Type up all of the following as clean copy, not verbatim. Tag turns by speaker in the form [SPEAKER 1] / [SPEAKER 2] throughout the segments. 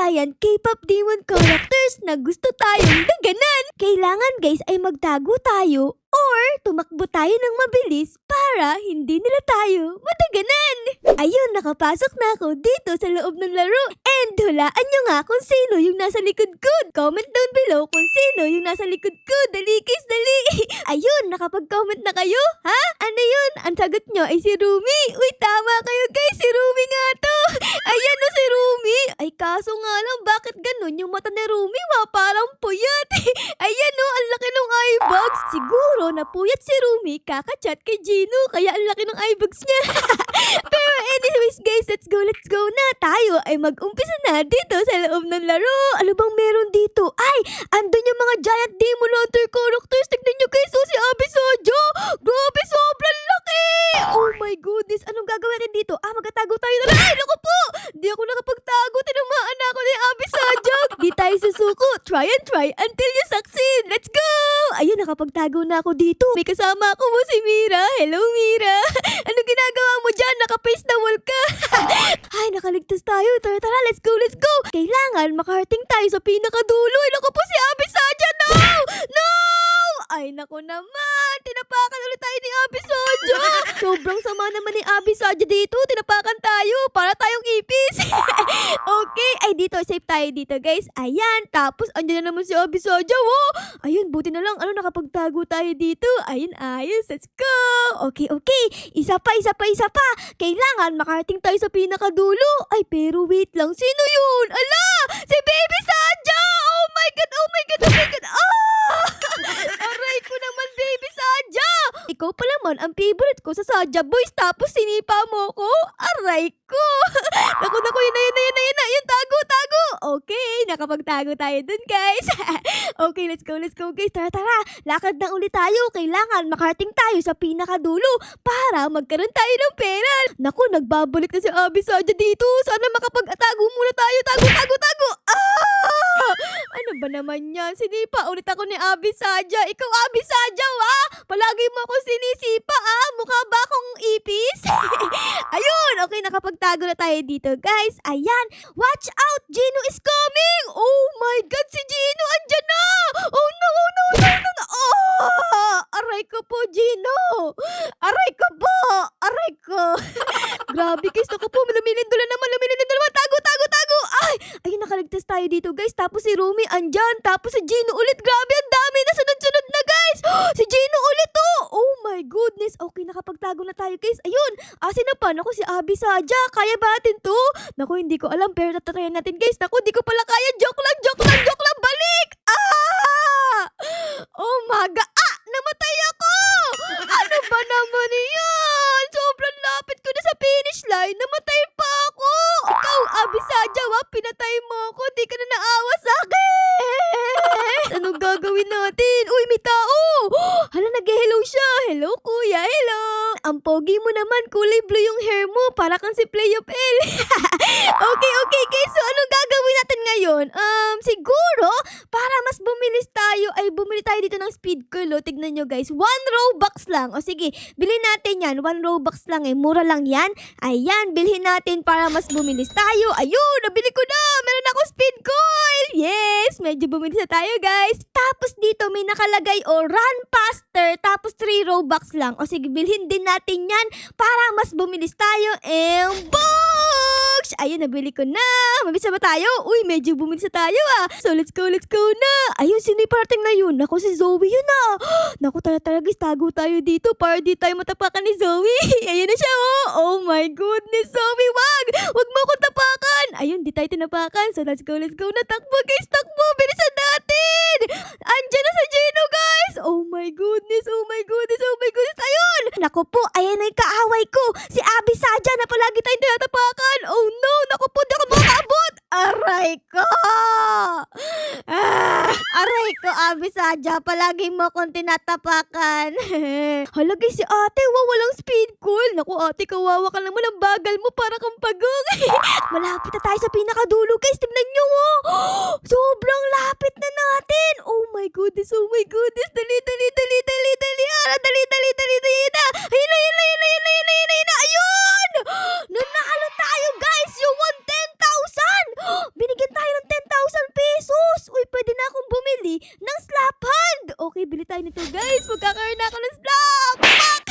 [SPEAKER 1] giant K-pop demon characters na gusto tayong daganan. Kailangan guys ay magtago tayo or tumakbo tayo ng mabilis para hindi nila tayo madaganan. Ayun, nakapasok na ako dito sa loob ng laro. And hulaan nyo nga kung sino yung nasa likod ko. Comment down below kung sino yung nasa likod ko. Dali guys, dali. Ayun, nakapag-comment na kayo? Ha? Ano yun? Ang sagot nyo ay si Rumi. Uy, tama kayo guys. Si Rumi nga to. Ayan na si Rumi. Ay kaso nga lang, bakit ganun yung mata ni Rumi? Parang puyat. Ayan no, ang laki ng eyebags. Siguro napuyat si Rumi kakachat kay Gino. Kaya ang laki ng eyebags niya. Pero anyways guys, let's go na. Tayo ay mag-umpisa na dito sa loob ng laro. Ano bang meron dito? Ay, andun yung mga giant demon hunter characters. Tignan nyo guys, si Abisaja. Grabe, sobrang laki. Oh my goodness, anong gagawin natin dito? Magtatago tayo na. Ay, naku po. Di ako nakapagtago. Tinamaan na ako ni Abisaja. Di tayo susuko. Try and try until you succeed. Let's go. Ayun, nakapagtago na ako dito. May kasama ako mo si Mira. Hello, Mira. Anong ginagawa mo dyan? Naka-face na wall ka. Ay, nakaligtas tayo. Tara, let's go. Kailangan makarating tayo sa pinakadulo. Ay, naku po si Abisaja. No! Ay, naku naman. Tinapakan ulit tayo ni Abisaja. Sobrang sama naman ni Abisaja dito. Tinapakan tayo para tayong ipis. Okay. Ay, dito. Safe tayo dito, guys. Ayan. Tapos, andyan na naman si Abisaja. Wow. Ayun, buti na lang. Nakapagtago tayo dito. Ayun, ayos. Let's go. Okay. Isa pa. Kailangan makarating tayo sa pinakadulo. Ay, pero wait lang. Sino yun? Ala! Si Baby Saja! Oh my God! Aray ko naman, Baby Saja! Ikaw pa naman ang favorite ko sa Saja Boys, tapos sinipa mo ko? Aray ko! Naku, yun na. Yun, tago! Okay, nakapagtago tayo dun, guys. Okay, let's go, guys. Tara. Lakad na ulit tayo. Kailangan makarating tayo sa pinakadulo para magkaroon tayo ng pera. Naku, nagbabalik na si Abisaja dito. Sana makapag-tago muna tayo. Tago! Ano ba naman yan? Sinipa ulit ako ni Abisaja. Ikaw, Abisaja, palagi mo ako sinisipa, mukha ba akong ipis? Ayun, okay, nakapagtago na tayo dito, guys. Ayan, watch out, Gino is coming! Oh my God, si Gino, andyan na! Oh no! Aray ko po, Gino! Aray ko! Grabe, guys, naku po, lumilindol naman. Tago! Ay, nakaligtas tayo dito, guys. Tapos si Rumi andyan. Tapos si Gino ulit. Grabe, ang dami na. Sunod na, guys. Si Gino ulit, Oh my goodness. Okay, nakapagtago na tayo, guys. Ayun. Asin na pa. Naku, si Abisaja. Kaya ba natin to? Naku, hindi ko alam. Pero tatayin natin, guys. Naku, hindi ko pala kaya. Joke lang. Balik! Oh my God. Namatay ako! Ano ba naman yan? Sobrang lapit ko na sa finish line. Namatay pa ako. Ikaw, Abisaja, pinatay mo ako. Di ka na naawa sa akin. Anong gagawin natin? Uy, may tao. Hala, nag-hello siya. Hello, kuya. Hello. Ang pogi mo naman. Kulay blue yung hair mo. Para kang si Play of L. Okay, guys. So, anong gagawin natin ngayon? Siguro, para mas bumilis tayo, ay bumili tayo dito ng speed curl. Tignan nyo, guys. 1 Robux lang. O sige, bilhin natin yan. 1 Robux lang Mura lang yan. Ayan, bilhin natin para mas bumilis tayo. Ayun, nabili ko na. Meron ako speed coil. Yes, medyo bumilis na tayo, guys. Tapos dito may nakalagay run faster. Tapos 3 Robux lang. O sige, bilhin din natin yan para mas bumilis tayo. And box! Ayun, nabili ko na. Mabisa ba tayo? Uy, medyo bumilis na tayo So, let's go na. Ayun, sino yung parating na yun? Naku, si Zoe yun Naku, tara guys, tago tayo dito para di tayo matapakan ni Zoe. Ayun na siya, Oh my goodness, Zoe, wag mo akong tapakan. Ayun, di tayo tinapakan. So, let's go na. Takbo, guys, takbo. Bilisan natin. Andyan na sa Gino, guys. Oh my goodness. Ayun. Naku po, ayan na yung kaaway ko. Si Abisaja na palagi tayong tinatapakan. Oh no, naku po, di ako makaabot. Aray ko. Abisaja, palagi mo akong tinatapakan. Hala, guys, si ate, walang speed cool. Naku, ate, kawawa ka naman. Ang bagal mo, para kang pagong. Malapit na tayo sa pinakadulo, guys. Tignan nyo, sobrang lapit na natin. Oh my goodness. Dali na. Ayun na. Ayun! Nanalo tayo, guys. You won 10,000. Binigyan tayo ng bibili tayo nito guys. Magkakaroon na ako ng slap. Fuck!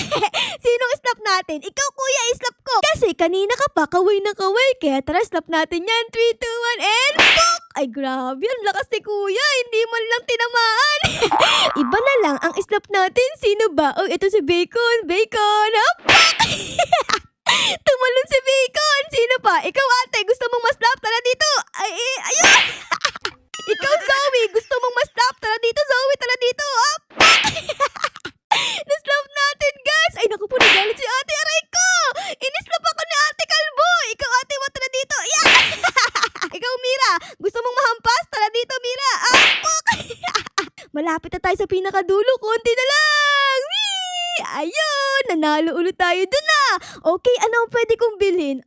[SPEAKER 1] Sinong slap natin? Ikaw kuya, slap ko. Kasi kanina ka pa kaway na kaway. Kaya tara, slap natin yan. 3, 2, 1, and fuck! Ay grabe, ang lakas ni kuya. Hindi man lang tinamaan. Iba na lang ang slap natin. Sino ba? Oh, ito si Bacon. Bacon, ha? Fuck! Tumalon si Bacon. Sino pa? Ikaw ate, gusto mong maslap? Tara dito. Ay, ayun. Ikaw Zoe, gusto mong maslap? Tara dito Zoe, tara dito. Up. Naslap natin guys. Ay naku po, nagalit si ate. Aray ko. Inislap ako ni ate Kalbo. Ikaw ate, tara dito. Yeah. Ikaw Mira, gusto mong mahampas? Tara dito Mira. Malapit na tayo sa pinakadulo. Konti na lang. Whee! Ayun, nanalo ulit tayo dun na. Okay, ano ang pwede kong bilhin?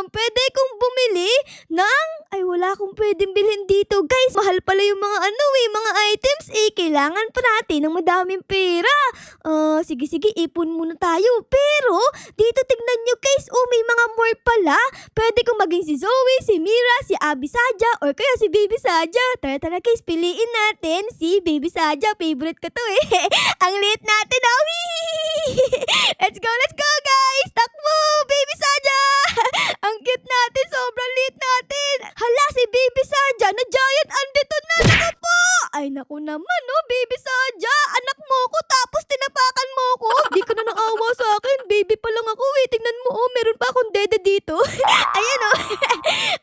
[SPEAKER 1] Pwede kong bumili ng... Ay, wala akong pwedeng bilhin dito. Guys, mahal pala yung mga mga items eh. Kailangan pa natin ng madaming pera. Sige, ipon muna tayo. Pero, dito tignan nyo guys, may mga more pala. Pwede kong maging si Zoe, si Mira, si Abby Saja, or kaya si Baby Saja. Tara guys, piliin natin si Baby Saja. Favorite ko to eh. Ang liit natin, oh. Let's go guys. Takbo, Baby Saja. Ang cute natin, sobrang liit natin. Hala, si Baby Saja na giant andito na. Naku po. Ay naku naman, Baby Saja. Anak mo ko tapos tinapakan mo ko. Di ka na naawa sa akin. Baby pa lang ako eh. Tingnan mo, meron pa akong dede dito. Ayan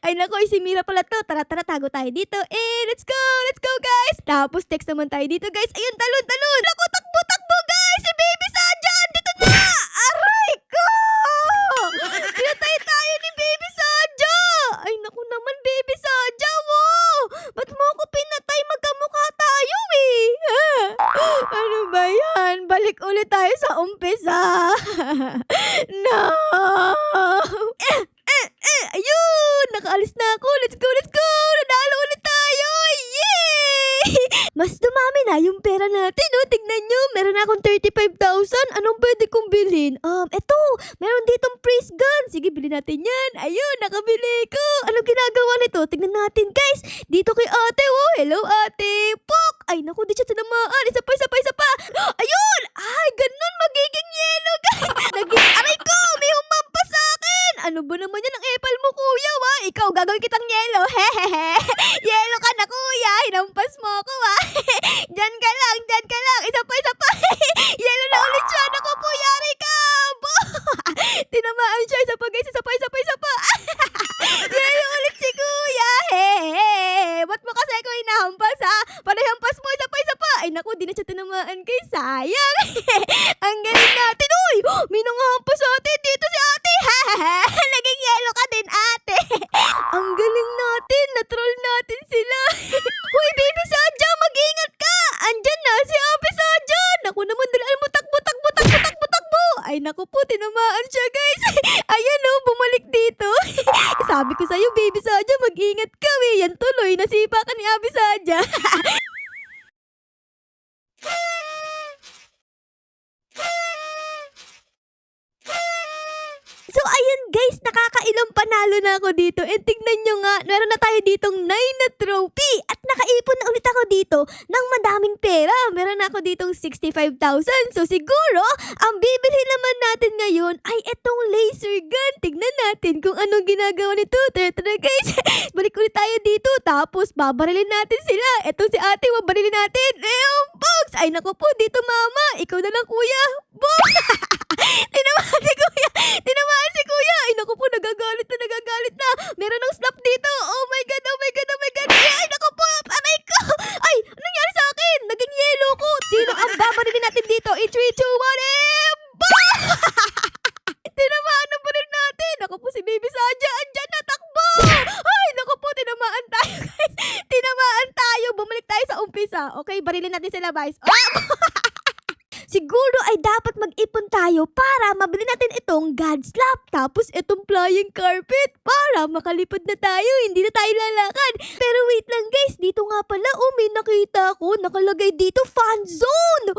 [SPEAKER 1] Ay naku, si Mira pala to. Tara, tago tayo dito. Let's go guys. Tapos text naman tayo dito guys. Ayun, talon. Naku, takbo guys. Si Baby Saja andito na. Aray ko. Pinatay tayo ni Baby Saja. Ay naku naman, Baby Saja. Wow. Ba't mo ako pinatay? Magkamukha tayo eh. Ano ba yan? Balik ulit tayo sa umpisa. No. Ayun, nakaalis na ako. Let's go. Nanalo ulit tayo. Yay! Mas dumami na yung pera natin, Tignan nyo, meron na akong 35,000. Anong pwede kong bilhin? Eto, meron ditong freeze gun. Sige, bilhin natin yan. Ayun, nakabili ko. Anong ginagawa nito? Tignan natin, guys. Dito kay ate, Hello, ate. Pok! Ay, naku, di siya tinamaan. Isa pa. Ayun! Ay, ganun magiging yellow, guys. Aray ko, may humampas sa akin. Ano ba naman yan ang epal mo, kuya, Ikaw, gagawin kitang yellow. Yellow ka na, kuya. Hinampas mo ako, Diyan ka lang. Isa pa. Yellow na ulit siya. Naku po, yari ka. Tinamaan siya. Isa pa, guys. Isa pa. Yellow ulit si kuya. Ba't mo kasi ako hinahampas, ha? Panahampas mo. Isa pa. Ay, naku, di na siya tinamaan, guys. Sayang. Ang galing natin. Uy, may nangahampas sa atin. Dito si ate. Naging yellow ka din, ate. Ang galing natin. Na-troll natin sila. Uy, Baby Saja, mag-ingat ka. Andyan na si Abby Saja. Naku naman, dalaan mo. Takbo. Ay, naku po, tinamaan siya, guys. Ayan, bumalik dito. Sabi ko sa'yo, Baby Saja, mag-ingat ka, Yan tuloy, nasipa ka ni Abby Saja. So, ayun guys, nakakailang panalo na ako dito. And tignan nyo nga, meron na tayo ditong 9 na trophy. At nakaipon na ulit ako dito ng madaming pera. Meron na ako ditong 65,000. So, siguro, ang bibili naman natin ngayon ay itong laser gun. Tignan natin kung anong ginagawa nito. Tara guys, balik ulit tayo dito. Tapos, babarilin natin sila. Ito si ate, babarilin natin. Box! Ay, naku po, dito mama. Ikaw na lang, kuya. Boom! Tinamaan si kuya. Ay, naku po, nagagalit na. Meron ng slap dito. Oh my God. Ay, naku po, aray ko. Ay, anong nangyari sa akin? Naging yellow ko. Sino ang babarilin natin dito? 3, 2, 1, boom! Tinamaan ng baril natin. Naku po, si Baby Saja. Andyan na, takbo. Ay, naku po, tinamaan tayo, guys. Bumalik tayo sa umpisa. Okay, barilin natin sila, guys. Siguro ay dapat mag-ipon tayo para mabili natin itong God Slap. Tapos itong flying carpet para makalipad na tayo. Hindi na tayo lalakad. Pero wait lang guys. Dito nga pala. May nakita ko. Nakalagay dito fan zone.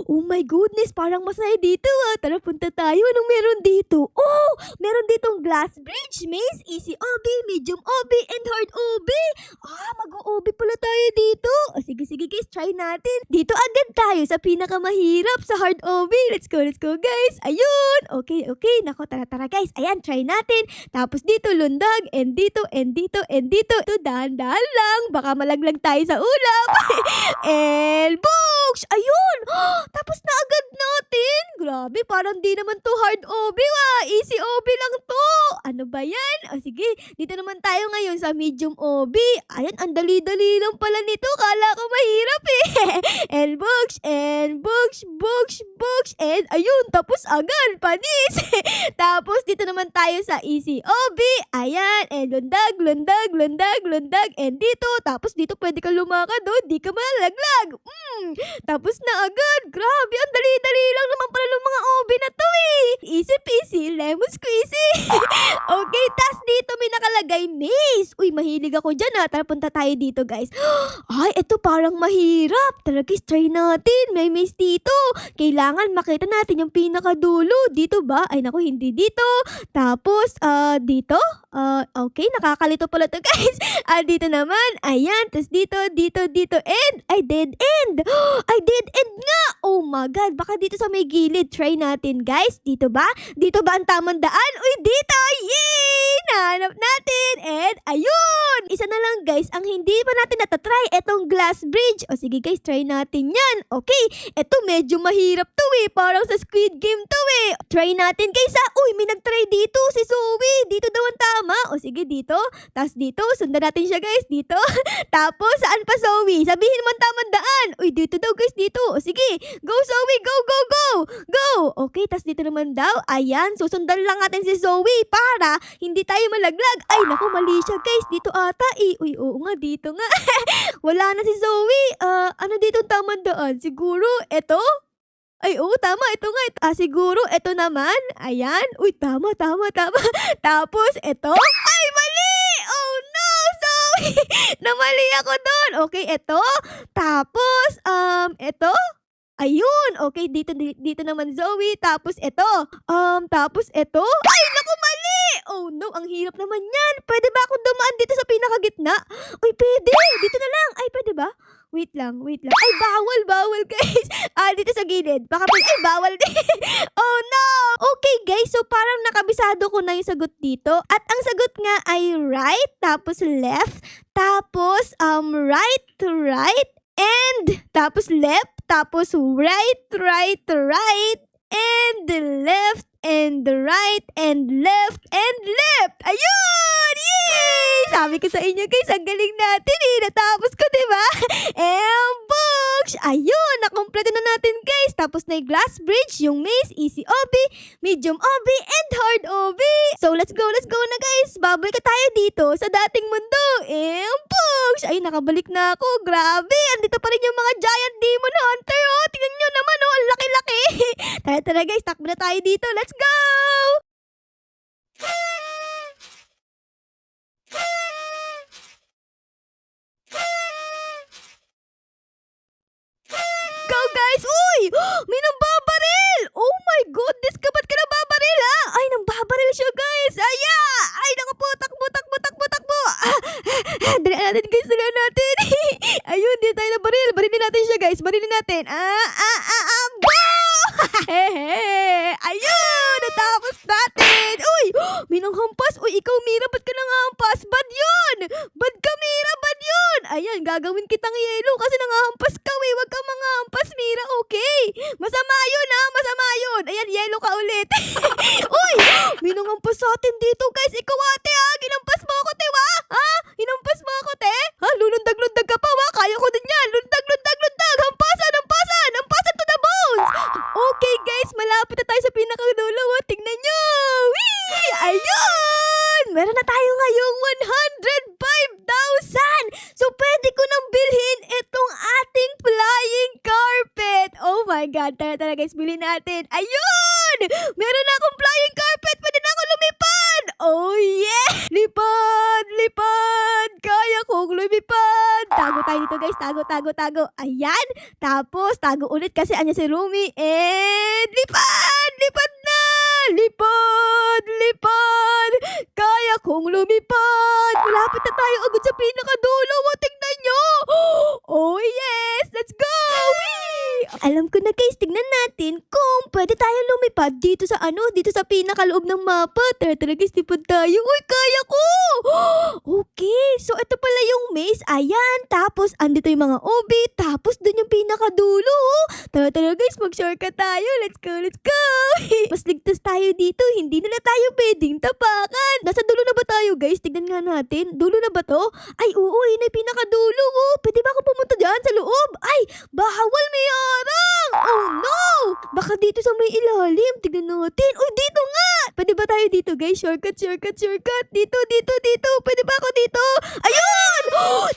[SPEAKER 1] Oh my my goodness, parang masaya dito ah. Tara, punta tayo. Anong meron dito? Oh, meron ditong glass bridge, maze, easy OB, medium OB, and hard OB. Mag-OB pala tayo dito. O sige guys, try natin. Dito agad tayo sa pinakamahirap sa hard OB. Let's go guys. Ayun. Okay. Nako, tara guys. Ayan, try natin. Tapos dito lundag, and dito. Ito, dahan-dahan lang. Baka malaglag tayo sa ulam. And books! Ayun! Tapos na agad natin. Grabe, parang di naman to hard OB Easy OB lang to. Ano ba yan? O sige, dito naman tayo ngayon sa medium OB. Ayan, ang dali-dali lang pala nito. Kala ko mahirap eh. And books, and ayun, tapos agad, panis. Tapos dito naman tayo sa easy OB. Ayan, and lundag, and dito. Tapos dito pwede ka lumakad doon, di ka malaglag. Tapos na agad. Grabe, ang dali-dali lang naman pala ng mga OB na to eh. Easy peasy, lemon squeezy. Okay, tas dito may nakalagay maze. Uy, mahilig ako dyan ha. Tara, punta tayo dito guys. Ay, ito parang mahirap. Tara guys, try natin. May maze dito. Kailangan makita natin yung pinakadulo. Dito ba? Ay naku, hindi dito. Tapos, dito? Okay, nakakalito pala to guys. Dito naman. Ayan, tas dito, and ay dead end. Ay dead end nga. Oh my god, baka dito sa may gilid. Try natin guys. Dito ba? Dito ba ang tamang daan? Uy, dito! Yay! Nahanap natin! And ayun! Isa na lang guys, ang hindi pa natin natatry, etong glass bridge. O sige guys, try natin yan. Okay, eto medyo mahirap to eh. Parang sa Squid Game to eh. Try natin guys ha. Uy, may nagtry dito. Si Zoe. Dito daw ang tama. O sige, dito. Tapos dito. Sundan natin siya guys. Dito. Tapos, saan pa Zoe? Sabihin naman tamang daan. Uy, dito daw guys. Dito. O sige. Go Zoe. Go. Go. Okay, tapos dito naman daw. Ayan. Susundan lang natin si Zoe para hindi tayo malaglag. Ay, naku, mali siya guys. Dito ata eh. Uy, oo nga. Dito nga. Wala na si Zoe. Ano dito ang tamang daan? Siguro, eto? Ay, oo, tama. Ito nga. Siguro, ito naman. Ayan. Uy, tama. Tapos, ito. Ay, mali! Oh, no! Sorry! Namali ako doon. Okay, ito. Tapos, ito. Ayun. Okay, dito naman Zoe. Tapos, ito. Tapos, ito. Ay, naku, mali! Oh, no. Ang hirap naman yan. Pwede ba akong dumaan dito sa pinakagitna? Uy, pwede. Dito na lang. Ay, pwede ba? Wait lang. Ay, bawal guys. Dito sa gilid. Baka ay, bawal din. Oh no! Okay guys, so parang nakabisado ko na yung sagot dito. At ang sagot nga ay right, tapos left, tapos right, and tapos left, tapos right, and left, and right, and left, and left. Ayun! Yay! Sabi ko sa inyo guys, ang galing natin eh. Natapos ko, diba? And books! Ayun, nakompleto na natin guys. Tapos na yung glass bridge, yung maze, easy OB, medium OB, and hard OB. So let's go na guys. Babalik ka tayo dito sa dating mundo. And books! Ay, nakabalik na ako. Grabe! Andito pa rin yung mga giant demon hunter. Oh, tingnan nyo naman oh, ang laki-laki. Tara guys, takbo na tayo dito. Let's go! Go guys! Uy! May nambabaril! Oh my goodness! Ba't ka nambabaril ha? Ay, nambabaril siya guys! Ay, naku po! Takbo! Dalian natin guys! Ayun, di tayo nabaril. Barilin natin siya guys. Barilin natin. Ayun! Natapos natin! Uy! May nanghampas! Uy, ikaw Mira, ba't ka nanghampas? Bad yun! Bad ka Mira! Bad yun! Ayan, gagawin kitang yelo kasi nanghampas ka eh. Huwag kang manghampas Mira, okay? Masama yun ha! Masama yun! Ayan, yelo ka ulit. Uy! May nanghampas sa atin dito guys. Ikaw ate ha! Ginampas mo ako te ha? Hinampas mo ako te? Ha? Lulundag-lundag ka pa ha? Kaya ko din yan! Lundag! Hampasan to the bones! Okay guys, malapit na tayo sa pinakadulo. Tingnan nyo! Whee! Ayun! Meron na tayo ngayong 105,000! So pwede ko nang bilhin itong ating flying carpet. Oh my god, tara guys, bilhin natin. Ayun! Meron na akong flying carpet. Pwede na ako lumipad! Oh yeah! Lipad! Kaya kong lumipad! Tago tayo dito guys. Tago, tago, tago. Ayan. Tapos, tago ulit kasi anya si Rumi. And, lipad! Lipad na! Lipad! Lipad! Kaya kong lumipad! Malapit na tayo agad sa pinakadulo. Tingnan nyo! Oh yes! Let's go! Whee! Alam ko na guys, tignan natin kung pwede tayong lumipad dito sa dito sa pinakaloob ng mapa. Tara guys, lipad tayo. Uy, kaya ko! Okay, so ito pala yung maze. Ayan, tapos andito yung mga obi, tapos dun yung pinakadulo. Tara guys, mag-shortcut tayo. Let's go, let's go! Mas ligtas tayo dito, hindi nila tayo pwedeng tapakan. Nasa dulo na ba tayo guys? Tignan nga natin. Dulo na ba to? Ay, oo, yun ay pinakadulo. Pwede ba ako pumunta dyan sa loob? Ay, bawal may harang! Oh no! Baka dito sa may ilalim. Tignan natin. Uy, dito nga! Pwede ba tayo dito guys? Shortcut. Dito. Pwede ba ako dito? Ayun!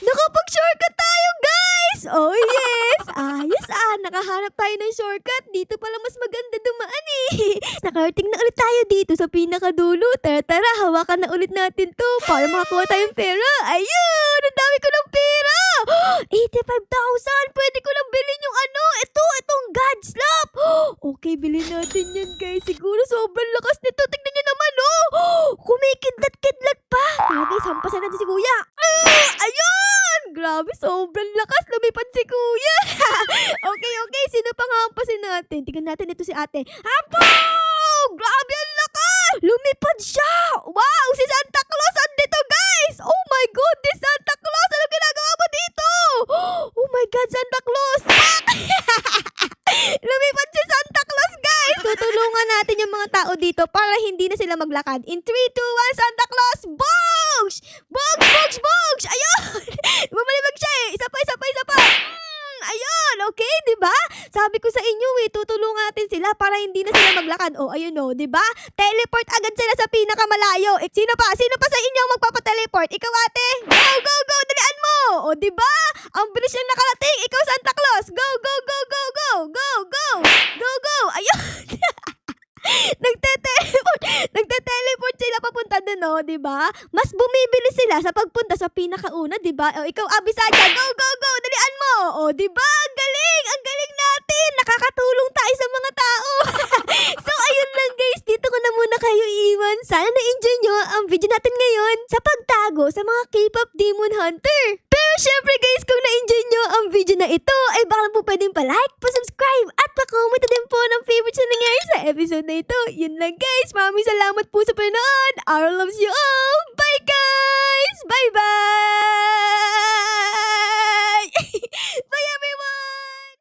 [SPEAKER 1] Nakapag-shortcut tayo guys! Oh yes! Ayos nakahanap tayo ng shortcut. Dito pala mas maganda dumaan eh. Nakarating na ulit tayo dito sa pinakadulo. Tara, hawakan na ulit natin to para makakuha tayong pera. Ayun! Ang dami ko ng pera! 85,000! Pwede ko lang bilhin yung itong God Slap! Okay, bilhin natin yan guys. Siguro sobrang lakas nito. Tignan nyo naman kumikidlat-kidlat pa. Tara guys, hampasan natin si kuya. Ayun! Grabe, sobrang lakas. Lumipad si kuya. Okay. Sino pang hampasin natin? Tignan natin ito si ate. Hampaw! Grabe ang lakas! Lumipad siya! Wow! Si Santa Claus andito guys! Oh my goodness, Santa Claus! Ano ginagawa mo dito? Oh my God, Santa Claus! Lumipad si Santa Claus guys! Tutulungan natin yung mga tao dito para hindi na sila maglakad. In 3, 2, 1, Santa Claus! Bogs! Bogs! Ayun! Bumalibag siya eh! Isa pa! Ayun! Okay, di ba? Sabi ko sa inyo tutulungan natin sila para hindi na sila maglakad. Oh, ayun di ba? Teleport agad sila sa pinakamalayo. Sino pa sa inyo ang magpapa-teleport? Ikaw ate? Go! Dalian mo! Oh, di ba? Ang bilis niyang nakarating. Ikaw Santa Claus. Go! Ayun! Nagte-teleport sila papunta doon, di ba? Mas bumibilis sila sa pagpunta sa pinakauna, di ba? O ikaw, Abisaya, go! Dalian mo! O, di ba? Ang galing natin! Nakakatulong tayo sa mga tao. So, ayun lang guys, dito ko na muna kayo iiwan. Sana na-enjoy nyo ang video natin ngayon sa pagtago sa mga K-pop Demon Hunter. Pero syempre guys, kung na-enjoy nyo ang video na ito, ay baka po pwedeng pa-like, pa-subscribe, at pa-comment din po ng favorite na nangyari sa episode na ito. Yun lang guys, maraming salamat po sa panonood. Our loves you all. Bye guys! Bye!